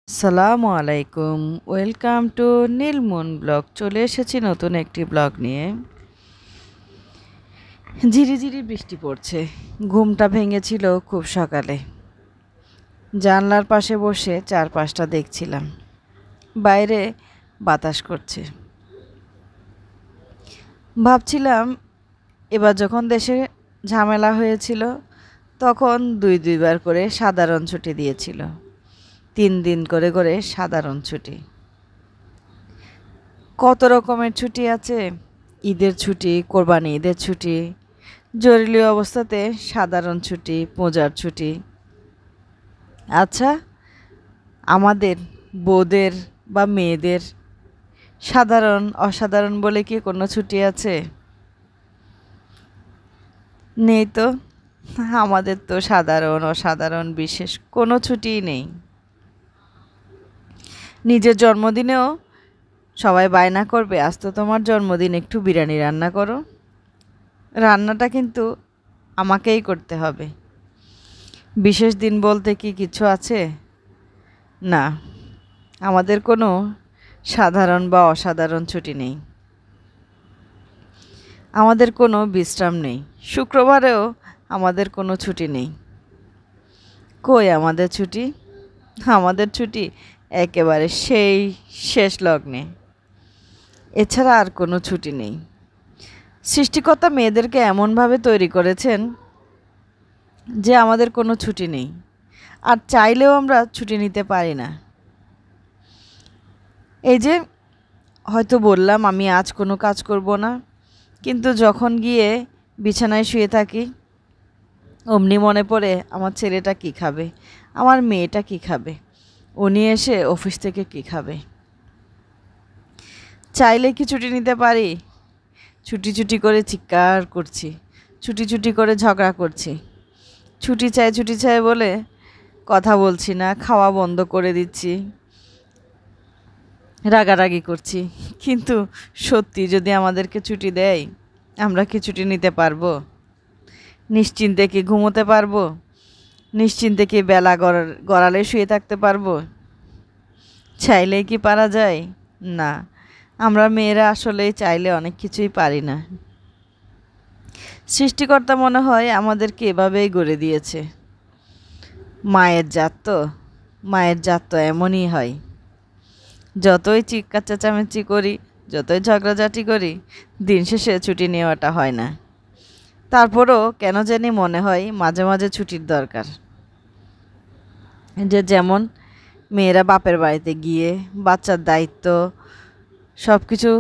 আসসালামু আলাইকুম, welcome to নীলমুন blog. চলে এসেছি নতুন একটি ব্লগ নিয়ে। ঝিরিঝিরি বৃষ্টি পড়ছে। ঘুমটা ভেঙেছিল খুব সকালে। জানলার পাশে বসে চারপাশটা দেখছিলাম। বাইরে বাতাস করছে। ভাবছিলাম এবার যখন দেশে ঝামেলা হয়েছিল তখন দুইবার করে সাধারণ ছুটি দিয়েছিল, 3 দিন করে করে সাধারণ ছুটি। কত রকমের ছুটি আছে, ঈদের ছুটি, কোরবানি ঈদের ছুটি, জরুরি অবস্থাতে সাধারণ ছুটি, পূজার ছুটি। আচ্ছা, আমাদের বউদের বা মেয়েদের সাধারণ অসাধারণ বলে কি কোনো ছুটি আছে? নেই তো। আমাদের তো সাধারণ অসাধারণ বিশেষ কোনো ছুটিই নেই। নিজের জন্মদিনেও সবাই বায়না করবে, আজ তো তোমার জন্মদিন, একটু বিরিয়ানি রান্না করো। রান্নাটা কিন্তু আমাকেই করতে হবে। বিশেষ দিন বলতে কি কিছু আছে? না, আমাদের কোনো সাধারণ বা অসাধারণ ছুটি নেই। আমাদের কোনো বিশ্রাম নেই। শুক্রবারেও আমাদের কোনো ছুটি নেই। কই আমাদের ছুটি? আমাদের ছুটি একেবারে সেই শেষ লগ্নে। এছাড়া আর কোনো ছুটি নেই। সৃষ্টিকর্তা মেয়েদেরকে এমনভাবে তৈরি করেছেন যে আমাদের কোনো ছুটি নেই, আর চাইলেও আমরা ছুটি নিতে পারি না। এই যে হয়তো বললাম আমি আজ কোনো কাজ করব না, কিন্তু যখন গিয়ে বিছানায় শুয়ে থাকি অমনি মনে পড়ে আমার ছেলেটা কী খাবে, আমার মেয়েটা কী খাবে, উনি এসে অফিস থেকে কী খাবে। চাইলে কি ছুটি নিতে পারি? ছুটি ছুটি করে চিৎকার করছি, ছুটি ছুটি করে ঝগড়া করছি, ছুটি চাই বলে কথা বলছি না, খাওয়া বন্ধ করে দিচ্ছি, রাগারাগি করছি। কিন্তু সত্যি যদি আমাদেরকে ছুটি দেয়, আমরা কি ছুটি নিতে পারবো? নিশ্চিন্তে কি ঘুমোতে পারবো? নিশ্চিন্তে কি বেলা গড়ালে শুয়ে থাকতে পারবো? চাইলেই কি পারা যায়? না, আমরা মেয়েরা আসলেই চাইলে অনেক কিছুই পারি না। সৃষ্টিকর্তা মনে হয় আমাদেরকে এভাবেই গড়ে দিয়েছে। মায়ের জাত তো এমনই হয়। যতই চিৎকার চেঁচামেচি করি, যতই ঝগড়াঝাটি করি, দিন শেষে ছুটি নেওয়াটা হয় না। তারপরও কেন জানি মনে হয় মাঝে মাঝে ছুটির দরকার। যেমন মেয়েরা বাপের বাড়িতে গিয়ে বাচ্চার দায়িত্ব সব কিছু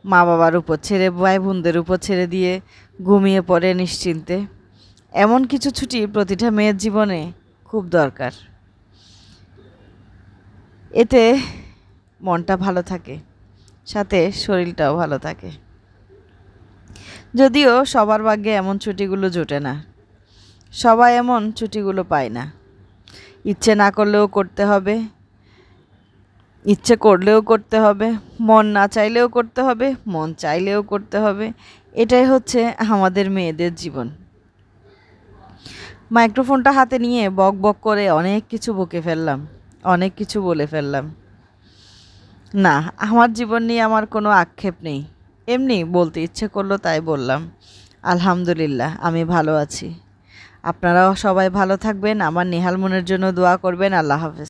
মা বাবার উপর ছেড়ে, ভাই বোনদের উপর ছেড়ে দিয়ে ঘুমিয়ে পড়ে নিশ্চিন্তে। এমন কিছু ছুটি প্রতিটা মেয়ের জীবনে খুব দরকার। এতে মনটা ভালো থাকে, সাথে শরীরটাও ভালো থাকে। যদিও সবার ভাগ্যে এমন ছুটিগুলো জোটে না, সবাই এমন ছুটিগুলো পায় না। ইচ্ছে না করলেও করতে হবে, ইচ্ছে করলেও করতে হবে, মন না চাইলেও করতে হবে, মন চাইলেও করতে হবে। এটাই হচ্ছে আমাদের মেয়েদের জীবন। মাইক্রোফোনটা হাতে নিয়ে বক বক করে অনেক কিছু বকে ফেললাম, অনেক কিছু বলে ফেললাম। না, আমার জীবন নিয়ে আমার কোনো আক্ষেপ নেই, এমনি বলতে ইচ্ছে করলো তাই বললাম। আলহামদুলিল্লাহ, আমি ভালো আছি। আপনারাও সবাই ভালো থাকবেন, আমার নেহাল মনের জন্য দোয়া করবেন। আল্লাহ হাফেজ।